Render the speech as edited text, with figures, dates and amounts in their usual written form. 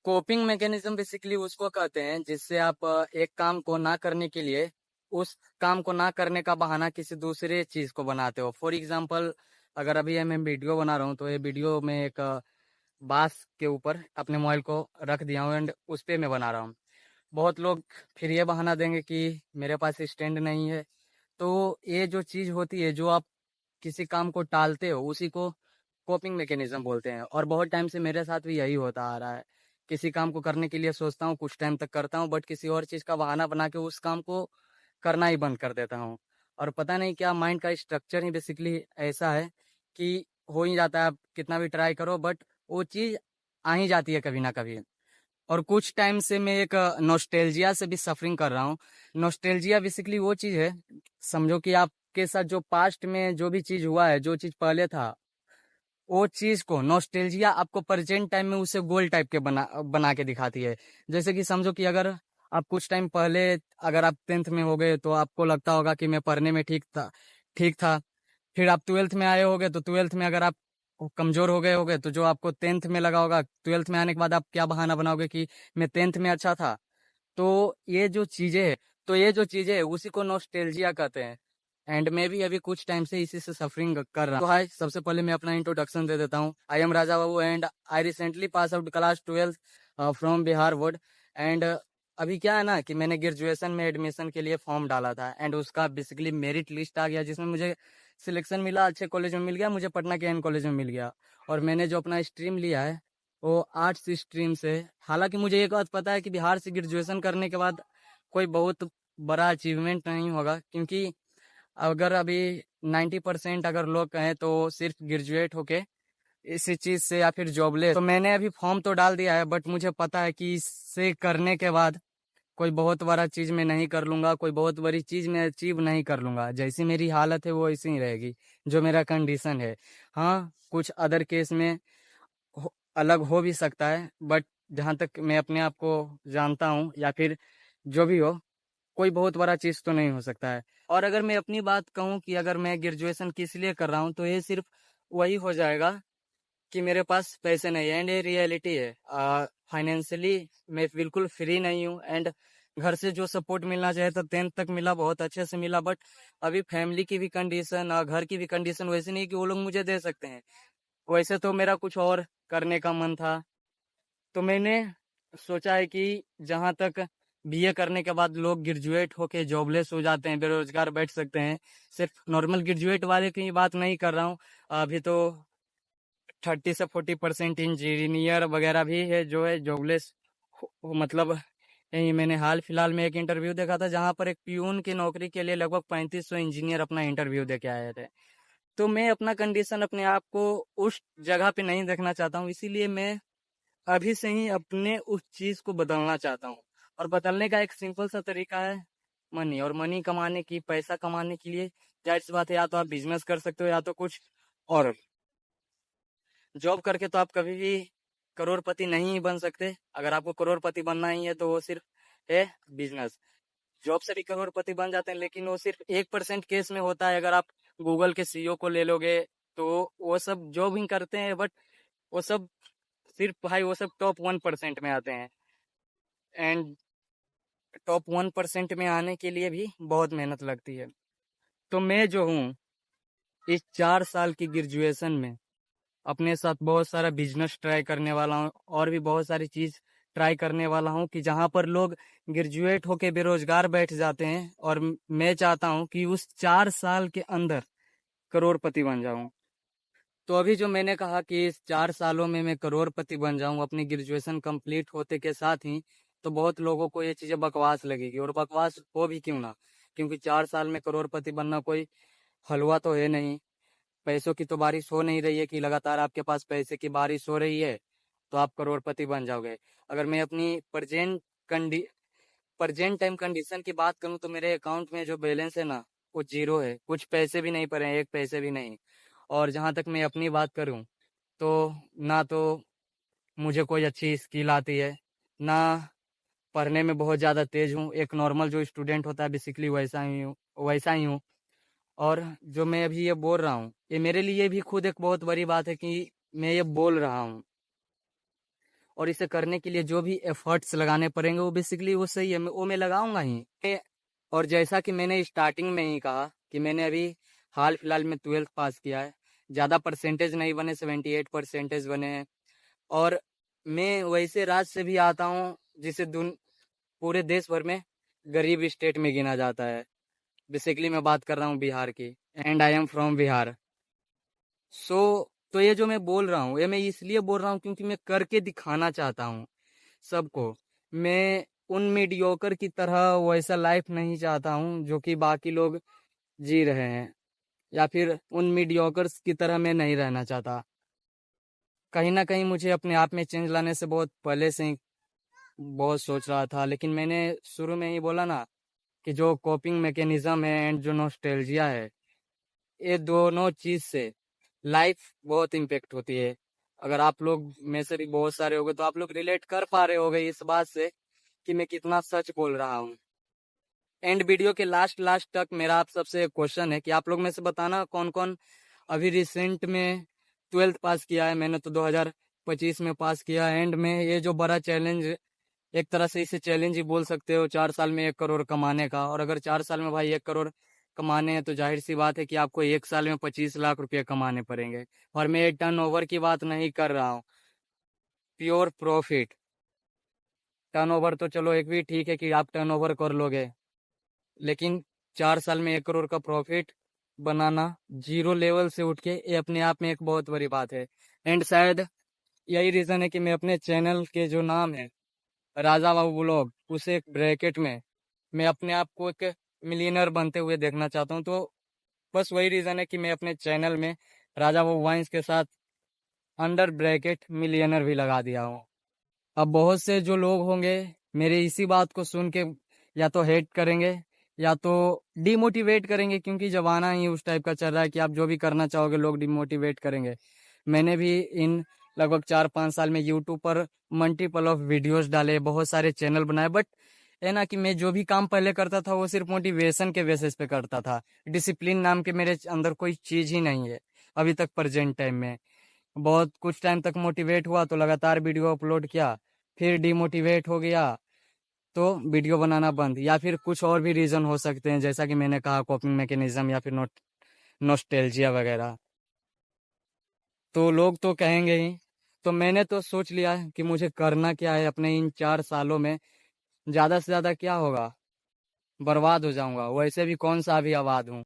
Coping mechanism basically उसको कहते हैं जिससे आप एक काम को ना करने के लिए उस काम को ना करने का बहाना किसी दूसरे चीज को बनाते हो। फॉर एग्जांपल, अगर अभी मैं वीडियो बना रहा हूँ तो ये वीडियो में एक बांस के ऊपर अपने मोबाइल को रख दिया हूँ एंड उस पे मैं बना रहा हूँ। बहुत लोग फिर ये बहाना देंगे कि मेरे पास स्टैंड नहीं है। तो ये जो चीज होती है, जो आप किसी काम को टालते हो, उसी को कोपिंग मैकेनिज्म बोलते हैं। और बहुत टाइम से मेरे साथ भी यही होता आ रहा है। किसी काम को करने के लिए सोचता हूँ, कुछ टाइम तक करता हूँ, बट किसी और चीज का बहाना बना के उस काम को करना ही बंद कर देता हूँ। और पता नहीं क्या माइंड का स्ट्रक्चर ही बेसिकली ऐसा है कि हो ही जाता है। आप कितना भी ट्राई करो बट वो चीज आ ही जाती है कभी ना कभी। और कुछ टाइम से मैं एक नॉस्टैल्जिया से भी सफरिंग कर रहा हूँ। नॉस्टैल्जिया बेसिकली वो चीज है, समझो कि आपके साथ जो पास्ट में जो भी चीज हुआ है, जो चीज पहले था, वो चीज को नॉस्टैल्जिया आपको प्रेजेंट टाइम में उसे गोल टाइप के बना बना के दिखाती है। जैसे कि समझो कि अगर आप कुछ टाइम पहले, अगर आप 10th में हो गए तो आपको लगता होगा कि मैं पढ़ने में ठीक था। फिर आप 12th में आए होगे तो 12th में अगर आप कमजोर हो गए होगे तो जो आपको 10th में लगा होगा, 12th में आने के बाद आप क्या बहाना बनाओगे कि मैं 10th में अच्छा था। तो ये जो चीजें है तो ये जो चीजें है उसी को नॉस्टैल्जिया कहते हैं। एंड मैं भी अभी कुछ टाइम से इसी से सफरिंग कर रहा हूँ। तो हाय, सबसे पहले मैं अपना इंट्रोडक्शन दे देता हूँ। I am Raja Babu and I recently pass out class 12th from Bihar board. And अभी क्या है ना कि मैंने ग्रेजुएशन में एडमिशन के लिए फॉर्म डाला था एंड उसका बेसिकली मेरिट लिस्ट आ गया, जिसमें मुझे सिलेक्शन मिला, अच्छे कॉलेज में मिल गया, मुझे पटना के एन कॉलेज में मिल गया। और मैंने जो अपना स्ट्रीम लिया है वो आर्ट्स स्ट्रीम से। हालांकि मुझे एक बात पता है कि बिहार से ग्रेजुएशन करने के बाद कोई बहुत बड़ा अचीवमेंट नहीं होगा, क्योंकि अगर अभी 90% अगर लोग कहें तो सिर्फ ग्रेजुएट होके इसी चीज से या फिर जॉबलेस। तो मैंने अभी फॉर्म तो डाल दिया है बट मुझे पता है कि इससे करने के बाद कोई बहुत बड़ा चीज मैं नहीं कर लूंगा, कोई बहुत बड़ी चीज मैं अचीव नहीं कर लूंगा। जैसी मेरी हालत है वो ऐसी ही रहेगी, जो मेरा कंडीशन है। हाँ, कुछ अदर केस में अलग हो भी सकता है, बट जहाँ तक मैं अपने आप को जानता हूँ या फिर जो भी हो, कोई बहुत बड़ा चीज तो नहीं हो सकता है। और अगर मैं अपनी बात कहूँ कि अगर मैं ग्रेजुएशन किस लिए कर रहा हूँ, तो ये सिर्फ वही हो जाएगा कि मेरे पास पैसे नहीं है। एंड ये रियलिटी है, फाइनेंशियली मैं बिल्कुल फ्री नहीं हूँ। एंड घर से जो सपोर्ट मिलना चाहिए था 10th तक मिला, बहुत अच्छे से मिला, बट अभी फैमिली की भी कंडीशन और घर की भी कंडीशन वैसी नहीं कि वो लोग मुझे दे सकते हैं। वैसे तो मेरा कुछ और करने का मन था, तो मैंने सोचा है कि जहाँ तक बीए करने के बाद लोग ग्रेजुएट होके जॉबलेस हो जाते हैं, बेरोजगार बैठ सकते हैं, सिर्फ नॉर्मल ग्रेजुएट वाले की बात नहीं कर रहा हूँ। अभी तो 30 से 40% इंजीनियर वगैरह भी है जो है जॉबलेस। मतलब यही मैंने हाल फिलहाल में एक इंटरव्यू देखा था जहाँ पर एक प्यून की नौकरी के लिए लगभग 3500 इंजीनियर अपना इंटरव्यू दे के आए थे। तो मैं अपना कंडीशन, अपने आप को उस जगह पे नहीं देखना चाहता हूँ, इसीलिए मैं अभी से ही अपने उस चीज को बदलना चाहता हूँ। और बदलने का एक सिंपल सा तरीका है मनी। और मनी कमाने की, पैसा कमाने के लिए जाहिर सी बात है, या तो आप बिजनेस कर सकते हो या तो कुछ और। जॉब करके तो आप कभी भी करोड़पति नहीं बन सकते। अगर आपको करोड़पति बनना ही है तो वो सिर्फ है बिजनेस। जॉब से भी करोड़पति बन जाते हैं, लेकिन वो सिर्फ 1% केस में होता है। अगर आप गूगल के सीईओ को ले लोगे तो वो सब जॉब ही करते हैं, बट वो सब सिर्फ भाई वो सब टॉप 1% में आते हैं। एंड टॉप 1% में आने के लिए भी बहुत मेहनत लगती है। तो मैं जो हूँ, इस 4 साल की ग्रेजुएशन में अपने साथ बहुत सारा बिजनेस ट्राई करने वाला हूँ और भी बहुत सारी चीज ट्राई करने वाला हूँ कि जहाँ पर लोग ग्रेजुएट होके बेरोजगार बैठ जाते हैं, और मैं चाहता हूँ कि उस 4 साल के अंदर करोड़पति बन जाऊं। तो अभी जो मैंने कहा कि इस 4 सालों में मैं करोड़पति बन जाऊं अपनी ग्रेजुएशन कंप्लीट होते के साथ ही, तो बहुत लोगों को ये चीजें बकवास लगेगी, और बकवास हो भी क्यों ना, क्योंकि 4 साल में करोड़पति बनना कोई हलवा तो है नहीं। पैसों की तो बारिश हो नहीं रही है कि लगातार आपके पास पैसे की बारिश हो रही है तो आप करोड़पति बन जाओगे। अगर मैं अपनी कंडी प्रेजेंट टाइम कंडीशन की बात करूं तो मेरे अकाउंट में जो बैलेंस है ना, वो जीरो है, कुछ पैसे भी नहीं पड़े हैं, एक पैसे भी नहीं। और जहां तक मैं अपनी बात करूं तो ना तो मुझे कोई अच्छी स्किल आती है, ना पढ़ने में बहुत ज़्यादा तेज हूँ। एक नॉर्मल जो स्टूडेंट होता है बेसिकली वैसा ही हूँ। और जो मैं अभी ये बोल रहा हूँ, ये मेरे लिए भी खुद एक बहुत बड़ी बात है कि मैं ये बोल रहा हूँ। और इसे करने के लिए जो भी एफर्ट्स लगाने पड़ेंगे वो बेसिकली वो सही है, वो मैं लगाऊंगा ही। और जैसा कि मैंने स्टार्टिंग में ही कहा कि मैंने अभी हाल फिलहाल में 12th पास किया है। ज़्यादा परसेंटेज नहीं बने, 78% बने हैं। और मैं वैसे राज्य से भी आता हूँ जिसे पूरे देश भर में गरीब स्टेट में गिना जाता है। बेसिकली मैं बात कर रहा हूँ बिहार की, and I am from Bihar. So तो ये जो मैं बोल रहा हूँ ये मैं इसलिए बोल रहा हूँ क्योंकि मैं करके दिखाना चाहता हूँ सबको। मैं उन मीडियोकर की तरह वैसा लाइफ नहीं चाहता हूँ जो कि बाकी लोग जी रहे हैं, या फिर उन मीडियोकर्स की तरह मैं नहीं रहना चाहता। कहीं ना कहीं मुझे अपने आप में चेंज लाने से बहुत पहले से ही बहुत सोच रहा था, लेकिन मैंने शुरू में ही बोला ना कि जो कोपिंग मैकेनिज्म है एंड जो नॉस्टैल्जिया है, ये दोनों चीज से लाइफ बहुत इम्पेक्ट होती है। अगर आप लोग में से भी बहुत सारे होंगे तो आप लोग रिलेट कर पा रहे होंगे इस बात से कि मैं कितना सच बोल रहा हूँ। एंड वीडियो के लास्ट लास्ट तक मेरा आप सबसे क्वेश्चन है कि आप लोग में से बताना कौन कौन अभी रिसेंट में 12th पास किया है। मैंने तो 2025 में पास किया। एंड में ये जो बड़ा चैलेंज, एक तरह से इसे चैलेंज ही बोल सकते हो, 4 साल में 1 करोड़ कमाने का। और अगर 4 साल में भाई 1 करोड़ कमाने हैं तो जाहिर सी बात है कि आपको 1 साल में 25 लाख रुपए कमाने पड़ेंगे। और मैं ये टर्नओवर की बात नहीं कर रहा हूँ, प्योर प्रॉफिट। टर्नओवर तो चलो एक भी ठीक है कि आप टर्नओवर कर लोगे, लेकिन 4 साल में 1 करोड़ का प्रॉफिट बनाना जीरो लेवल से उठ के, ये अपने आप में एक बहुत बड़ी बात है। एंड शायद यही रीजन है कि मैं अपने चैनल के जो नाम है राजा बाबू ब्लॉग, उसे एक ब्रैकेट में मैं अपने आप को एक मिलियनर बनते हुए देखना चाहता हूँ। तो बस वही रीजन है कि मैं अपने चैनल में राजा बाबू वाइन्स के साथ अंडर ब्रैकेट मिलियनर भी लगा दिया हूँ। अब बहुत से जो लोग होंगे मेरे इसी बात को सुन के या तो हेट करेंगे या तो डिमोटिवेट करेंगे, क्योंकि जमाना ही उस टाइप का चल रहा है कि आप जो भी करना चाहोगे लोग डिमोटिवेट करेंगे। मैंने भी इन लगभग 4-5 साल में यूट्यूब पर मल्टीपल ऑफ वीडियोस डाले, बहुत सारे चैनल बनाए, बट है ना कि मैं जो भी काम पहले करता था वो सिर्फ मोटिवेशन के बेसिस पे करता था। डिसिप्लिन नाम के मेरे अंदर कोई चीज ही नहीं है अभी तक प्रेजेंट टाइम में। बहुत कुछ टाइम तक मोटिवेट हुआ तो लगातार वीडियो अपलोड किया, फिर डिमोटिवेट हो गया तो वीडियो बनाना बंद, या फिर कुछ और भी रीज़न हो सकते हैं जैसा कि मैंने कहा कॉपिंग मैकेनिज्म या फिर नॉस्टैल्जिया वगैरह। तो लोग तो कहेंगे ही। तो मैंने तो सोच लिया है कि मुझे करना क्या है अपने इन 4 सालों में। ज़्यादा से ज़्यादा क्या होगा, बर्बाद हो जाऊंगा, वैसे भी कौन सा अभी आबाद हूँ।